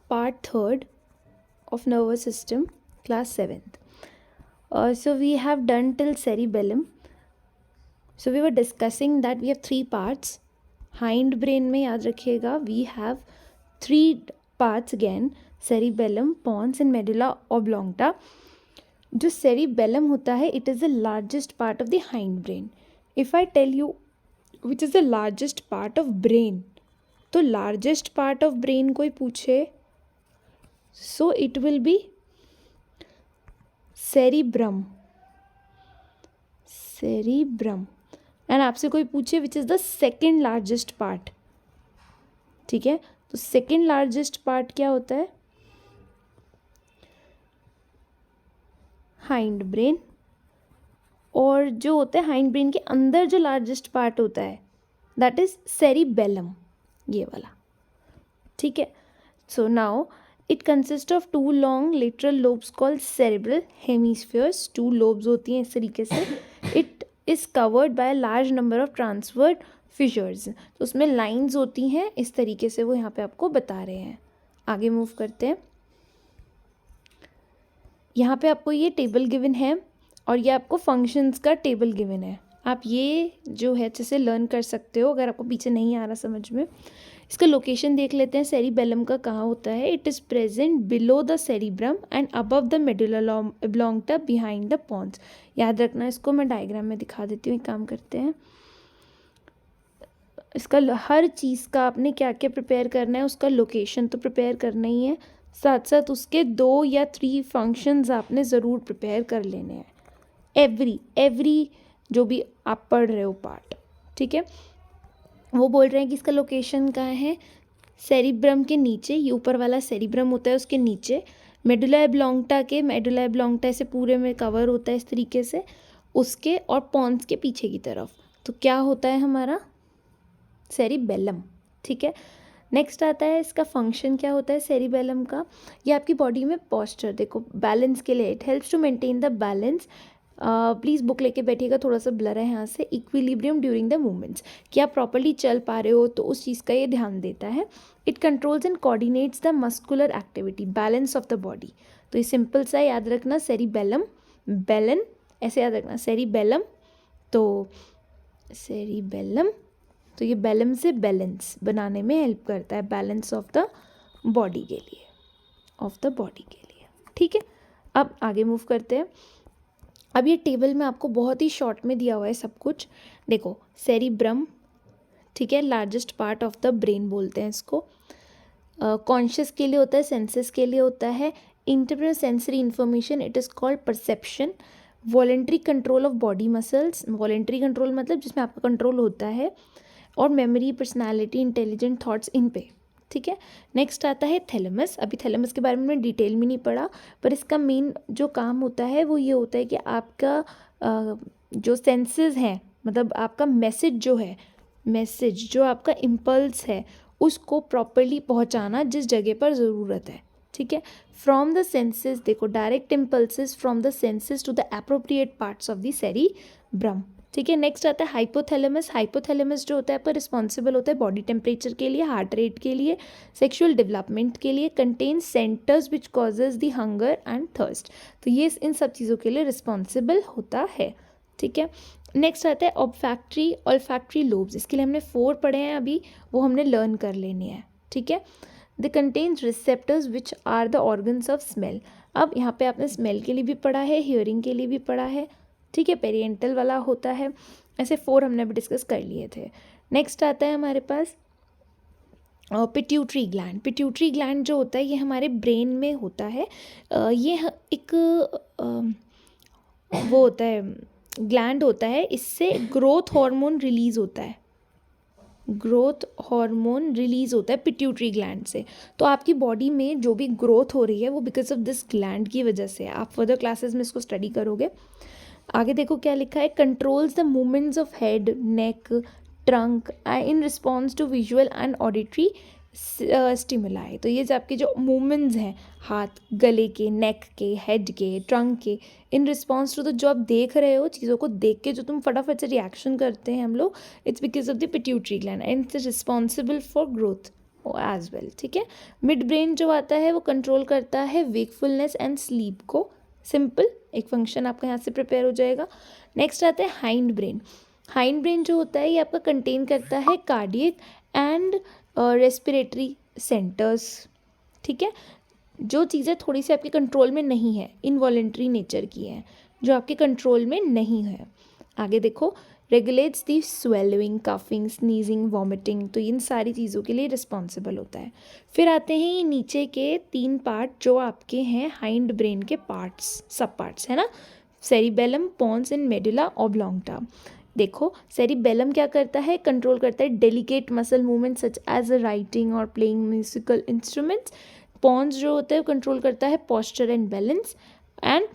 part 3rd of nervous system, class 7th. So we have done till cerebellum. So we were discussing that we have 3 parts. Hind brain में याद रखिएगा we have 3 parts again, cerebellum, pons and medulla oblongata. जो cerebellum होता है it is the largest part of the hind brain. If I tell you which is the largest part of brain, तो largest part of brain कोई पूछे so it will be cerebrum. And आपसे कोई पूछे which is the second largest part, ठीक है, तो second largest part क्या होता है? Hind brain. और जो होता है हाइंड ब्रेन के अंदर जो लार्जेस्ट पार्ट होता है दैट इज सेरिबेलम, ये वाला, ठीक है. So now it consist of 2 long lateral lobes called cerebral hemispheres. 2 lobes होती हैं इस तरीके से. It is covered by large number of transverse fissures. तो उसमें लाइंस होती हैं इस तरीके से, वो यहाँ पे आपको बता रहे हैं. आगे मूव करते हैं. यहाँ पे आपको ये टेबल गिवन है और ये आपको फंक्शंस का टेबल गिवन है. आप ये जो है अच्छे से लर्न कर सकते हो अगर आपको पीछे नहीं आ रहा समझ में. इसका लोकेशन देख लेते हैं. सेरिबेलम का कहाँ होता है? It is present below the cerebrum and above the medulla oblongata behind the pons. याद रखना, इसको मैं डायग्राम में दिखा देती हूँ. एक काम करते हैं, इसका हर चीज़ का आपने क्या क्या प्रिपेयर करना है, उसका लोकेशन तो प्रिपेयर करना ही है, साथ साथ उसके 2 या 3 फंक्शंस आपने ज़रूर प्रिपेयर कर लेने हैं. एवरी जो भी आप पढ़ रहे हो पार्ट, ठीक है. वो बोल रहे हैं कि इसका लोकेशन कहाँ है? सेरिब्रम के नीचे, ये ऊपर वाला सेरिब्रम होता है उसके नीचे. मेडुला ऑब्लोंगटा से पूरे में कवर होता है इस तरीके से उसके, और पॉन्स के पीछे की तरफ. तो क्या होता है हमारा? सेरिबेलम, ठीक है. नेक्स्ट आता है इसका फंक्शन क्या होता है सेरिबेलम का. ये आपकी बॉडी में पॉस्चर, देखो बैलेंस के लिए, it helps to maintain the balance. Please book लेके बैठिएगा, थोड़ा सा ब्लर है यहाँ से. इक्विलिब्रियम ड्यूरिंग द मूवमेंट्स, कि आप प्रॉपर्ली चल पा रहे हो तो उस चीज़ का ये ध्यान देता है. It controls and coordinates the muscular activity, balance of the body. तो ये सिंपल सा याद रखना, सेरिबेलम, बेलन, ऐसे याद रखना, सेरिबेलम. तो सेरिबेलम, तो ये बेलम से बैलेंस बनाने में हेल्प करता है, बैलेंस ऑफ द बॉडी के लिए, ठीक है. अब आगे मूव करते हैं. अब ये टेबल में आपको बहुत ही शॉर्ट में दिया हुआ है सब कुछ. देखो सेरिब्रम, ठीक है, largest part of the brain बोलते हैं इसको. कॉन्शियस के लिए होता है, सेंसेस के लिए होता है. Internal sensory information, it is called perception. Voluntary control of body muscles, voluntary control मतलब जिसमें आपका कंट्रोल होता है. और मेमोरी, पर्सनालिटी, इंटेलिजेंट थॉट्स, इन पे, ठीक है. नेक्स्ट आता है थैलेमस. अभी थैलेमस के बारे में मैंने डिटेल में नहीं पढ़ा, पर इसका मेन जो काम होता है वो ये होता है कि आपका जो सेंसेस हैं, मतलब आपका मैसेज जो आपका इम्पल्स है उसको प्रॉपरली पहुंचाना जिस जगह पर ज़रूरत है, ठीक है. फ्रॉम द सेंसेस, देखो direct impulses from the senses to the appropriate parts of the cerebrum, ठीक है. नेक्स्ट आता है हाइपोथैलेमस. हाइपोथैलेमस जो होता है पर रिस्पॉन्सिबल होता है बॉडी टेम्परेचर के लिए, हार्ट रेट के लिए, सेक्सुअल डेवलपमेंट के लिए. Contains centres which causes the hunger and thirst. तो ये इन सब चीज़ों के लिए रिस्पॉन्सिबल होता है, ठीक है. नेक्स्ट आता है ऑल्फैक्ट्री लोब्स. इसके लिए हमने 4 पढ़े हैं अभी, वो हमने लर्न कर लेने हैं, ठीक है. The contains receptors which are the organs of smell. अब यहाँ पे आपने स्मेल के लिए भी पढ़ा है, हियरिंग के लिए भी पढ़ा है, ठीक है. पेरिएंटल वाला होता है. ऐसे 4 हमने अभी डिस्कस कर लिए थे. नेक्स्ट आता है हमारे पास पिट्यूटरी ग्लैंड. पिट्यूटरी ग्लैंड जो होता है ये हमारे ब्रेन में होता है. ये एक वो होता है, ग्लैंड होता है, इससे ग्रोथ हार्मोन रिलीज़ होता है. पिट्यूटरी ग्लैंड से. तो आपकी बॉडी में जो भी ग्रोथ हो रही है वो बिकॉज ऑफ दिस ग्लैंड की वजह से. आप फर्दर क्लासेस में इसको स्टडी करोगे. आगे देखो क्या लिखा है. Controls the movements of head, neck, trunk in response to visual and auditory stimuli. तो ये जो आपके जो मूवमेंट्स हैं हाथ, गले के, नेक के, हेड के, ट्रंक के, इन रिस्पॉन्स टू, तो जो आप देख रहे हो चीज़ों को देख के जो तुम फटाफट से रिएक्शन करते हैं हम लोग, it's because of the pituitary gland and it's responsible for growth as well, ठीक है। मिड ब्रेन जो आता है वो कंट्रोल करता है वेकफुलनेस एंड स्लीप को, सिंपल एक फंक्शन आपका यहाँ से प्रिपेयर हो जाएगा। नेक्स्ट आता है हाइंड ब्रेन। हाइंड ब्रेन जो होता है ये आपका कंटेन करता है कार्डियक एंड रेस्पिरेटरी सेंटर्स, ठीक है। जो चीज़ें थोड़ी सी आपके कंट्रोल में नहीं है, इनवॉलेंट्री नेचर की हैं, जो आपके कंट्रोल में नहीं है। आगे देखो, रेगुलेट्स दी स्वेलोइंग, कफिंग, स्नीजिंग, वॉमिटिंग, तो इन सारी चीज़ों के लिए रिस्पॉन्सिबल होता है। फिर आते हैं ये नीचे के 3 पार्ट जो आपके हैं हाइंड ब्रेन के पार्ट्स, सब पार्ट्स है ना, cerebellum, pons and medulla oblongata. देखो सेरिबेलम क्या करता है, कंट्रोल करता है delicate muscle movement such as writing और प्लेइंग म्यूजिकल इंस्ट्रूमेंट्स। पोन्स जो होता है कंट्रोल करता है posture and balance, and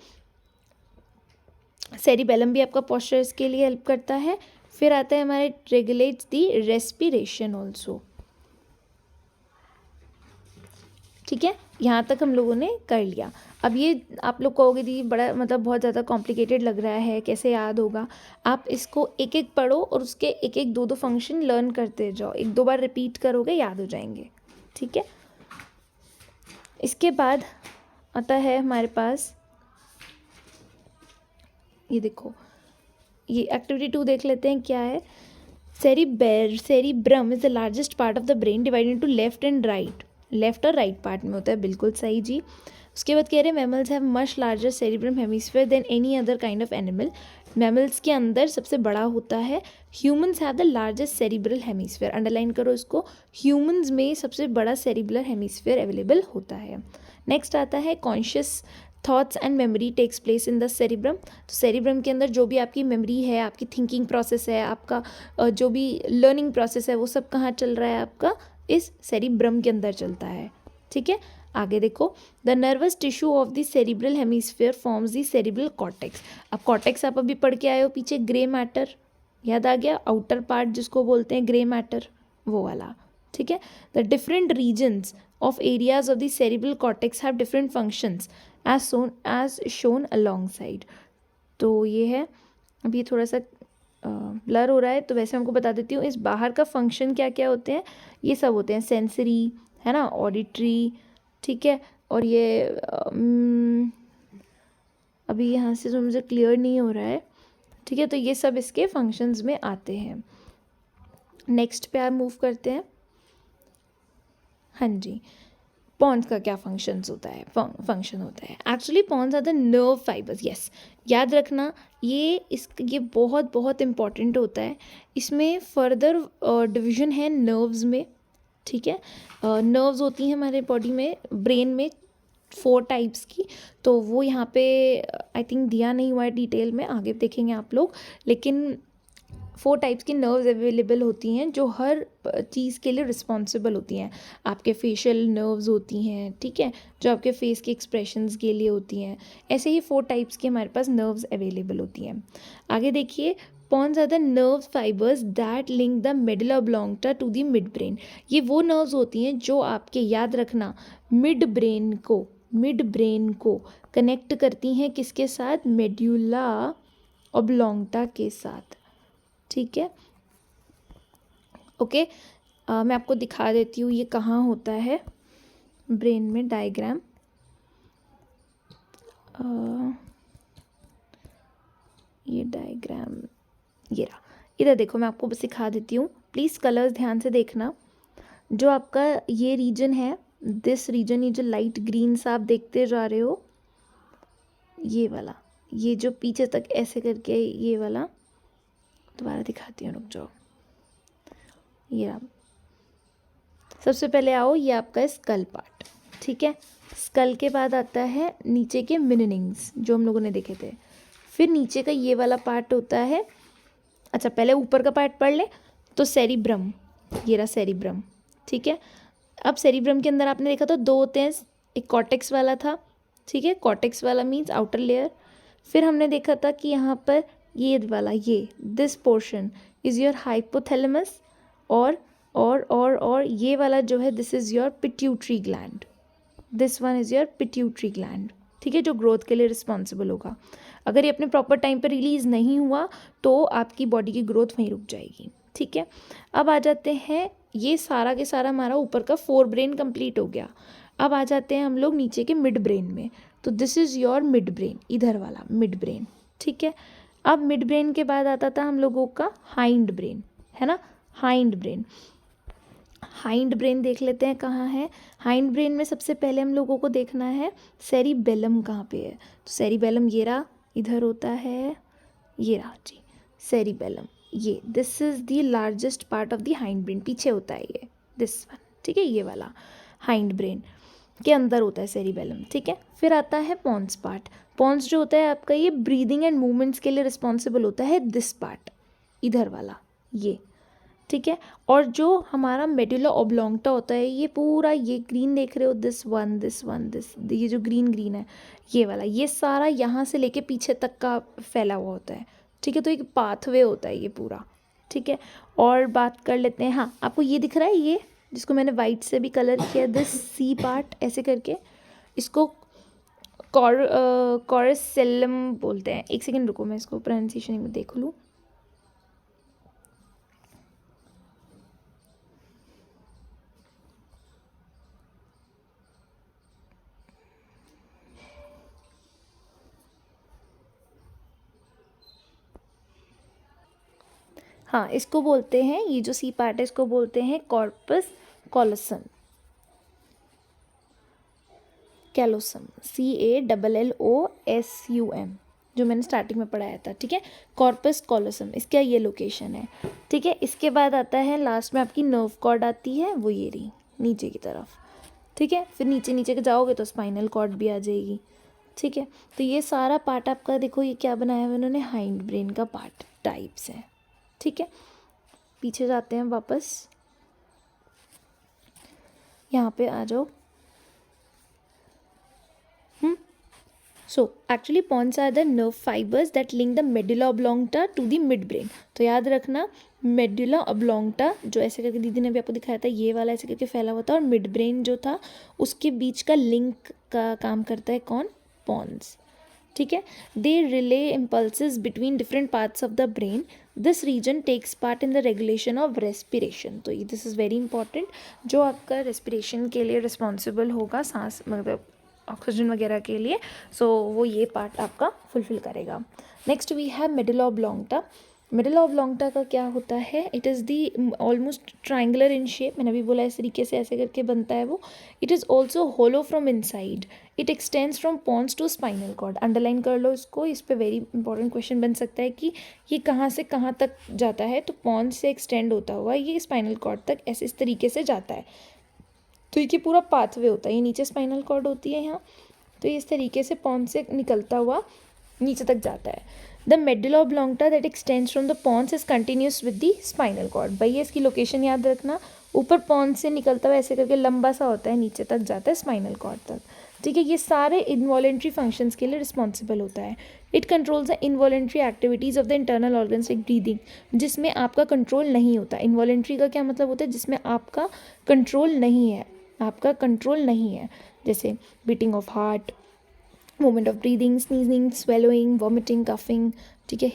cerebellum भी आपका पॉस्चर्स के लिए हेल्प करता है। फिर आता है हमारे रेगुलेट्स दी रेस्पिरेशन ऑल्सो, ठीक है। यहाँ तक हम लोगों ने कर लिया। अब ये आप लोग कहोगे दी बड़ा मतलब बहुत ज़्यादा कॉम्प्लिकेटेड लग रहा है, कैसे याद होगा। आप इसको एक एक पढ़ो और उसके एक एक दो फंक्शन लर्न करते जाओ, 1-2 बार रिपीट करोगे याद हो जाएंगे, ठीक है। इसके बाद आता है हमारे पास, ये देखो, ये एक्टिविटी 2 देख लेते हैं क्या है। Cerebrum is the largest part of the brain divided into left and right, left और राइट पार्ट में होता है, बिल्कुल सही जी। उसके बाद कह रहे हैं mammals have much larger cerebrum hemisphere than any other kind of animal. Mammals के अंदर सबसे बड़ा होता है। Humans have the largest cerebral hemisphere, underline करो इसको, ह्यूमंस में सबसे बड़ा सेरिब्रल हेमिस्फीयर अवेलेबल होता है। नेक्स्ट आता है conscious thoughts and memory takes place in the cerebrum. तो सेरिब्रम के अंदर जो भी आपकी मेमोरी है, आपकी थिंकिंग प्रोसेस है, आपका जो भी लर्निंग प्रोसेस है, वो सब कहाँ चल रहा है, आपका इस सेरिब्रम के अंदर चलता है, ठीक है। आगे देखो, the nervous tissue of the cerebral hemisphere forms the cerebral cortex. अब कॉर्टेक्स आप अभी पढ़ के आए हो पीछे, ग्रे मैटर याद आ गया, आउटर पार्ट जिसको बोलते हैं ग्रे मैटर, वो वाला, ठीक है। The different regions of areas of the cerebral cortex have different functions as shown alongside। तो ये है, अभी थोड़ा सा ब्लर हो रहा है, तो वैसे हमको बता देती हूँ इस बाहर का फंक्शन क्या क्या होते हैं। ये सब होते हैं सेंसरी, है ना, ऑडिटरी, ठीक है। और ये अभी यहाँ से जो मुझे क्लियर नहीं हो रहा है, ठीक है। तो ये सब इसके फंक्शंस में आते हैं। नेक्स्ट पे आप मूव करते हैं। हाँ जी, पॉन्स का क्या फंक्शंस होता है, फंक्शन होता है actually pons are the nerve fibres. Yes, याद रखना ये बहुत बहुत इम्पॉर्टेंट होता है। इसमें फर्दर डिवीजन है नर्व्स में, ठीक है। नर्व्स होती हैं हमारे बॉडी में, ब्रेन में 4 टाइप्स की, तो वो यहाँ पे आई थिंक दिया नहीं हुआ है डिटेल में, आगे देखेंगे आप लोग। लेकिन 4 टाइप्स की नर्व्स अवेलेबल होती हैं जो हर चीज़ के लिए रिस्पॉन्सिबल होती हैं। आपके फेशियल नर्व्स होती हैं, ठीक है, जो आपके फेस के एक्सप्रेशंस के लिए होती हैं। ऐसे ही 4 टाइप्स की हमारे पास नर्व्स अवेलेबल होती हैं। आगे देखिए, pons are the nerve fibres that link the medulla oblongata to the mid brain. ये वो नर्व्स होती हैं जो आपके, याद रखना, मिड ब्रेन को कनेक्ट करती हैं किसके साथ, मेडुला ऑब्लोंगटा के साथ, ठीक है। ओके, मैं आपको दिखा देती हूँ ये कहाँ होता है ब्रेन में, डायग्राम। ये डायग्राम ये रहा, इधर देखो, मैं आपको बस सिखा देती हूँ, प्लीज़ कलर्स ध्यान से देखना। जो आपका ये रीजन है, दिस रीजन, ये जो लाइट ग्रीन सा आप देखते जा रहे हो, ये वाला, ये जो पीछे तक ऐसे करके, ये वाला दोबारा दिखाती हूँ, रुक जाओ। ये रहा, सबसे पहले आओ, ये आपका स्कल पार्ट, ठीक है। स्कल के बाद आता है नीचे के मिननिंग्स जो हम लोगों ने देखे थे। फिर नीचे का ये वाला पार्ट होता है, अच्छा पहले ऊपर का पार्ट पढ़ ले, तो सेरिब्रम, ये रहा सेरिब्रम, ठीक है। अब सेरिब्रम के अंदर आपने देखा तो 2 होते हैं, एक कॉर्टेक्स वाला था, ठीक है, कॉर्टेक्स वाला मीन्स आउटर लेयर। फिर हमने देखा था कि यहाँ पर ये वाला, ये this portion is your hypothalamus, और ये वाला जो है, this is your pituitary gland, this one is your pituitary gland, ठीक है, जो ग्रोथ के लिए रिस्पॉन्सिबल होगा। अगर ये अपने प्रॉपर टाइम पर रिलीज़ नहीं हुआ तो आपकी बॉडी की ग्रोथ वहीं रुक जाएगी, ठीक है। अब आ जाते हैं ये सारा के सारा हमारा ऊपर का फोर ब्रेन कंप्लीट हो गया। अब आ जाते हैं हम लोग नीचे के मिड ब्रेन में। तो this is your mid brain, इधर वाला मिड ब्रेन, ठीक है। अब मिड ब्रेन के बाद आता था हम लोगों का हाइंड ब्रेन, है ना, हाइंड ब्रेन। हाइंड ब्रेन देख लेते हैं कहाँ है। हाइंड ब्रेन में सबसे पहले हम लोगों को देखना है सेरिबेलम कहाँ पे है। तो सेरिबेलम ये रहा, इधर होता है, ये रहा जी सेरिबेलम, ये this is the largest part of the hind brain, पीछे होता है ये, दिस वन, ठीक है, ये वाला हाइंड ब्रेन के अंदर होता है सेरिबेलम, ठीक है। फिर आता है पॉन्स पार्ट। पॉन्स जो होता है आपका ये ब्रीदिंग एंड मूवमेंट्स के लिए रिस्पॉन्सिबल होता है, दिस पार्ट, इधर वाला ये, ठीक है। और जो हमारा मेडुला ऑब्लोंगटा होता है, ये पूरा ये ग्रीन देख रहे हो, this one this one this, ये जो ग्रीन ग्रीन है ये वाला, ये सारा यहाँ से लेके पीछे तक का फैला हुआ होता है, ठीक है। तो एक पाथवे होता है ये पूरा, ठीक है। और बात कर लेते हैं, हाँ आपको ये दिख रहा है, ये जिसको मैंने वाइट से भी कलर किया, दिस सी पार्ट ऐसे करके, इसको कॉरसेलम बोलते हैं। एक सेकेंड रुको, मैं इसको प्रोनाउंसिएशन में देख लूँ। हाँ, इसको बोलते हैं, ये जो सी पार्ट है इसको बोलते हैं कॉर्पस कॉलोसम, कैलोसम, CALLOSUM, जो मैंने स्टार्टिंग में पढ़ाया था, ठीक है। कॉर्पस कॉलोसम इसका ये लोकेशन है, ठीक है। इसके बाद आता है लास्ट में आपकी नर्व कॉर्ड आती है, वो ये रही नीचे की तरफ, ठीक है। फिर नीचे नीचे के जाओगे तो स्पाइनल कॉर्ड भी आ जाएगी, ठीक है। तो ये सारा पार्ट आपका देखो, ये क्या बनाया हुआ इन्होंने, हाइंड ब्रेन का पार्ट टाइप्स है, ठीक है। पीछे जाते हैं वापस, यहाँ पे आ जाओ। So actually pons are the nerve fibres that link the medulla oblongata to the mid brain. तो याद रखना, मेडुला ऑब्लोंगटा जो ऐसे करके दीदी ने भी आपको दिखाया था, ये वाला ऐसे करके फैला हुआ था, और मिड ब्रेन जो था उसके बीच का लिंक का काम करता है कौन, पॉन्स, ठीक है। They relay impulses between different parts of the brain. This region takes part in the regulation of respiration. तो दिस इज़ वेरी इंपॉर्टेंट, जो आपका रेस्पिरेशन के लिए रिस्पॉन्सिबल होगा, सांस मतलब ऑक्सीजन वगैरह के लिए, सो वो ये पार्ट आपका फुलफिल करेगा। Next we have medulla oblongata. Medulla oblongata का क्या होता है, it is the almost triangular in shape, मैंने अभी बोला इस तरीके से ऐसे करके बनता है वो। It is also hollow from inside. It extends from pons to spinal cord. Underline कर लो इसको, इस पर वेरी इंपॉर्टेंट क्वेश्चन बन सकता है कि ये कहाँ से कहाँ तक जाता है। तो पॉन्स से एक्सटेंड होता हुआ ये स्पाइनल कॉर्ड तक ऐसे इस तरीके से जाता है। तो ये पूरा पाथवे होता है, ये नीचे स्पाइनल कॉर्ड होती है यहाँ, तो ये इस तरीके से पॉन्स से निकलता हुआ नीचे तक जाता है। The medulla oblongata that extends from the pons is continuous with the spinal cord. भैया इसकी लोकेशन याद रखना, ऊपर पॉन्स से निकलता हुआ ऐसे करके लंबा सा होता है, नीचे तक जाता है स्पाइनल कॉर्ड तक, ठीक है। ये सारे इनवॉलेंट्री फंक्शंस के लिए रिस्पॉन्सिबल होता है। It controls the involuntary activities of the internal organs like breathing, जिसमें आपका कंट्रोल नहीं होता। इनवॉलेंट्री का क्या मतलब होता है, जिसमें आपका कंट्रोल नहीं है, आपका कंट्रोल नहीं है, जैसे beating of heart, movement of breathing, sneezing, swallowing, vomiting, coughing, ठीक है,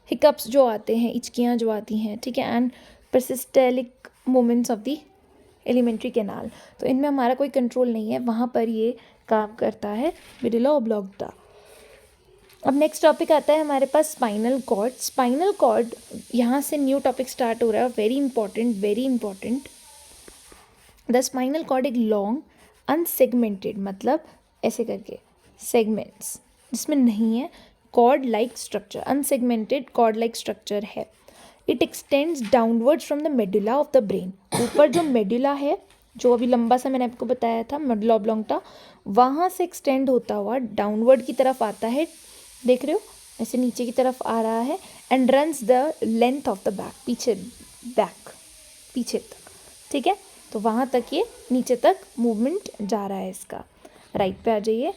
हिकअप्स जो आते हैं, इचकियाँ जो आती हैं, ठीक है, and peristaltic movements of the alimentary canal. तो इनमें हमारा कोई कंट्रोल नहीं है, वहाँ पर ये काम करता है मेडुला ऑब्लोंगटा। अब नेक्स्ट टॉपिक आता है हमारे पास स्पाइनल कॉर्ड। स्पाइनल कॉर्ड, यहाँ से न्यू टॉपिक स्टार्ट हो रहा है, very important. The spinal cord एक लॉन्ग अनसेगमेंटेड, मतलब ऐसे करके सेगमेंट्स जिसमें नहीं है, cord like structure, unsegmented cord like structure है। It extends downwards from the medulla of the brain. ऊपर जो मेडुला है, जो अभी लंबा सा मैंने आपको बताया था मेडुला ऑब्लोंगटा, वहाँ से एक्सटेंड होता हुआ डाउनवर्ड की तरफ आता है, देख रहे हो ऐसे नीचे की तरफ आ रहा है, and runs the length of the back, पीछे तक, ठीक है। तो वहाँ तक ये नीचे तक मूवमेंट जा रहा है इसका। राइट पे आ जाइए,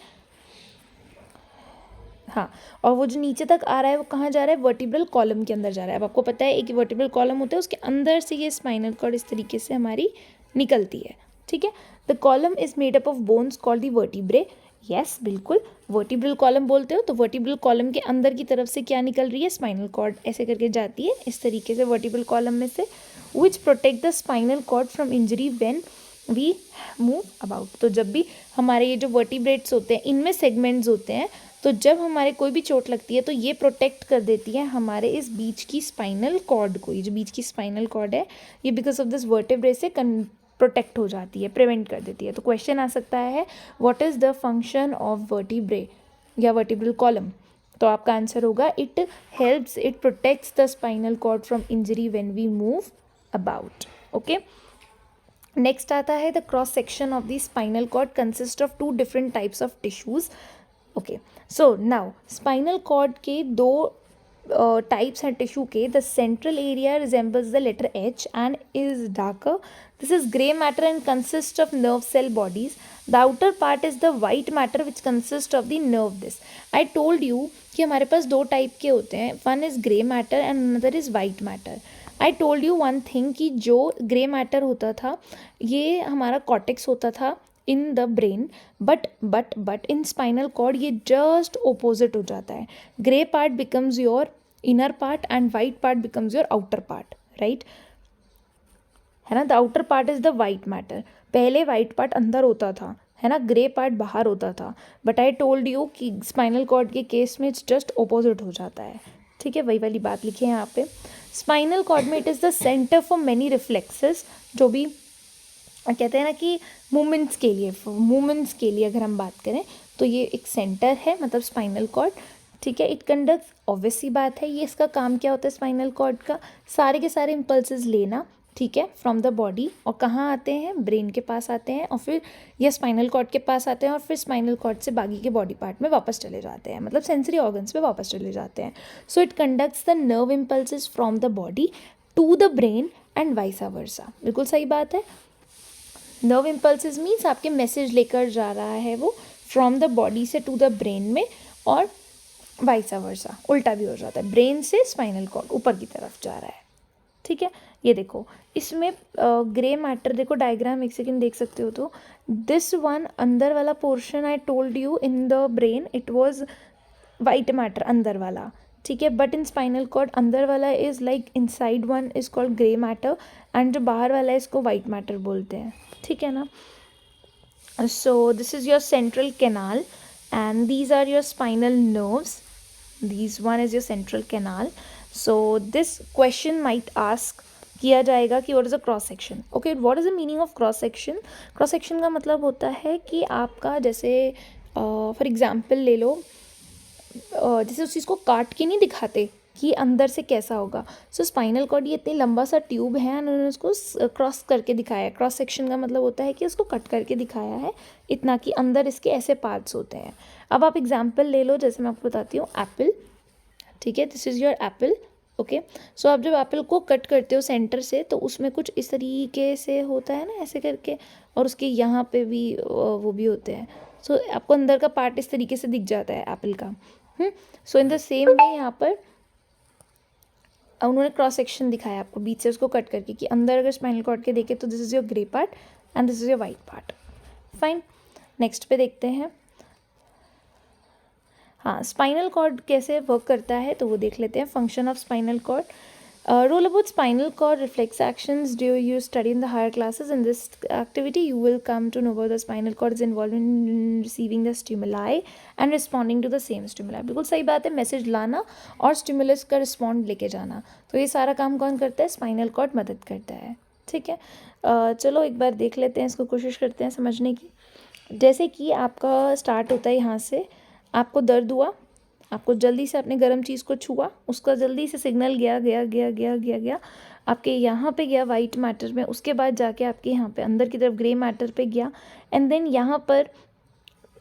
हाँ, और वो जो नीचे तक आ रहा है वो कहाँ जा रहा है, वर्टिब्रल कॉलम के अंदर जा रहा है। अब आपको पता है एक वर्टिब्रल कॉलम होता है, उसके अंदर से ये स्पाइनल कॉर्ड इस तरीके से हमारी निकलती है, ठीक है। The column is made up of bones called the vertebrae. Yes बिल्कुल, वर्टिब्रल कॉलम बोलते हो तो वर्टिब्रल कॉलम के अंदर की तरफ से क्या निकल रही है, स्पाइनल कॉर्ड ऐसे करके जाती है इस तरीके से वर्टिब्रल कॉलम में से, which protect the spinal cord from injury when we move about. तो जब भी हमारे ये जो वर्टिब्रेट्स होते हैं इनमें सेगमेंट्स होते हैं, तो जब हमारे कोई भी चोट लगती है तो ये प्रोटेक्ट कर देती है हमारे इस बीच की स्पाइनल कॉर्ड को। ये जो बीच की स्पाइनल कॉर्ड है ये बिकॉज ऑफ दिस वर्टिब्रे से प्रोटेक्ट हो जाती है, प्रिवेंट कर देती है। तो क्वेश्चन आ सकता है what is the function of vertebrae या वर्टिब्रल कॉलम। तो आपका आंसर होगा it helps, it protects the spinal cord from injury when we move about. Okay, next आता है the cross section of the spinal cord consist of 2 different types of tissues. Okay, so now spinal cord के 2 types हैं tissue के। The central area resembles the letter H and is darker, this is grey matter and consist of nerve cell bodies. The outer part is the white matter which consist of the nerve disc. I told you कि हमारे पास 2 type के होते हैं, one is grey matter and another is white matter. I told you one thing कि जो grey matter होता था ये हमारा कॉर्टेक्स होता था in the brain, but in spinal cord ये जस्ट ओपोजिट हो जाता है। Grey part becomes your inner part and white part becomes your outer part, right है ना। The outer part is the white matter, पहले white part अंदर होता था है ना, ग्रे पार्ट बाहर होता था। बट आई टोल्ड यू कि स्पाइनल कॉर्ड के केस में इट्स जस्ट ओपोजिट हो जाता है, ठीक है, वही वाली बात लिखी है यहाँ पे। स्पाइनल कॉर्ड में it is the centre for many reflexes, जो भी कहते हैं ना कि मूवमेंट्स के लिए अगर हम बात करें तो ये एक सेंटर है, मतलब स्पाइनल कॉर्ड, ठीक है। इट कंडक्ट, ऑब्वियस सी बात है, ये इसका काम क्या होता है स्पाइनल कॉर्ड का, सारे के सारे इम्पल्सेस लेना, ठीक है, फ्रॉम द बॉडी, और कहाँ आते हैं, ब्रेन के पास आते हैं, और फिर ये स्पाइनल कॉर्ड के पास आते हैं, और फिर स्पाइनल कॉर्ड से बाकी के बॉडी पार्ट में वापस चले जाते हैं, मतलब सेंसरी ऑर्गन्स में वापस चले जाते हैं। So it conducts the nerve impulses from the body to the brain and vice versa. बिल्कुल सही बात है। नर्व इम्पल्सेस मीन्स आपके मैसेज लेकर जा रहा है वो फ्रॉम द बॉडी से टू द ब्रेन में, और वाइसा वर्सा, उल्टा भी हो जाता है, ब्रेन से स्पाइनल कॉर्ड ऊपर की तरफ जा रहा है, ठीक है। ये देखो इसमें ग्रे मैटर, देखो डायग्राम एक सेकेंड देख सकते हो, तो दिस वन अंदर वाला portion I told you in the brain it was white matter अंदर वाला, ठीक है, बट इन स्पाइनल कॉर्ड अंदर वाला is like inside one is called grey matter and जो बाहर वाला है इसको वाइट मैटर बोलते हैं, ठीक है ना। So this is your central canal and these are your spinal nerves, this one is your central canal. So this question might ask किया जाएगा कि what is a cross section. Okay, what is the meaning of cross section. Cross section का मतलब होता है कि आपका जैसे फॉर एग्जांपल ले लो, जैसे उस चीज़ को काट के नहीं दिखाते कि अंदर से कैसा होगा। सो स्पाइनल कॉर्ड ये इतनी लंबा सा ट्यूब है, उन्होंने उसको क्रॉस करके दिखाया है। क्रॉस सेक्शन का मतलब होता है कि उसको कट करके दिखाया है इतना कि अंदर इसके ऐसे पार्ट्स होते हैं। अब आप एग्जाम्पल ले लो, जैसे मैं आपको बताती हूँ, एप्पल, ठीक है, this is your apple. Okay, so आप जब एप्पल को कट करते हो सेंटर से तो उसमें कुछ इस तरीके से होता है ना, ऐसे करके, और उसके यहाँ पे भी वो भी होते हैं। सो आपको अंदर का पार्ट इस तरीके से दिख जाता है एप्पल का। सो इन द सेम वे यहाँ पर उन्होंने क्रॉस सेक्शन दिखाया आपको बीच से उसको कट करके कि अंदर अगर स्पाइनल कॉर्ड के देखें तो this is your grey part and this is your white part. Fine, next पे देखते हैं। हाँ, स्पाइनल कॉर्ड कैसे वर्क करता है तो वो देख लेते हैं। Function of spinal cord, roll about spinal cord reflex actions do you study in the higher classes. In this activity you will come to know about the spinal cord is involved in receiving the stimuli and responding to the same stimuli. बिल्कुल सही बात है, message लाना और stimulus का respond लेके जाना, तो ये सारा काम कौन करता है, स्पाइनल कॉर्ड मदद करता है, ठीक है। चलो एक बार देख लेते हैं इसको, कोशिश करते हैं समझने की। जैसे कि आपका स्टार्ट होता है यहाँ से, आपको दर्द हुआ, आपको जल्दी से अपने गर्म चीज़ को छुआ, उसका जल्दी से सिग्नल गया आपके यहाँ पे गया वाइट मैटर में, उसके बाद जाके आपके यहाँ पे अंदर की तरफ ग्रे मैटर पे गया, एंड देन यहाँ पर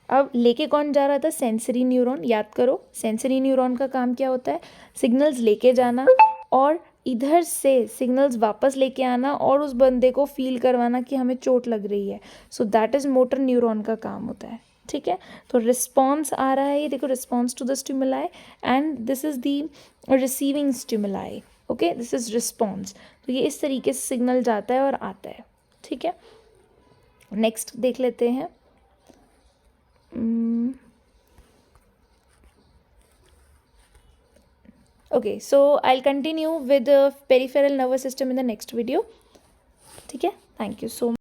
अब लेके कौन जा रहा था, सेंसरी न्यूरॉन। याद करो सेंसरी न्यूरॉन का काम क्या होता है, सिग्नल्स लेके जाना और इधर से सिग्नल्स वापस लेके आना और उस बंदे को फील करवाना कि हमें चोट लग रही है। So that is motor neuron का काम होता है, ठीक है। तो रिस्पॉन्स आ रहा है, ये देखो, response to the stimuli and this is the receiving stimuli. Okay, this is response. तो ये इस तरीके से सिग्नल जाता है और आता है, ठीक है। नेक्स्ट देख लेते हैं। Okay, so I will continue with peripheral nervous system in the next video. ठीक है, थैंक यू सो मच.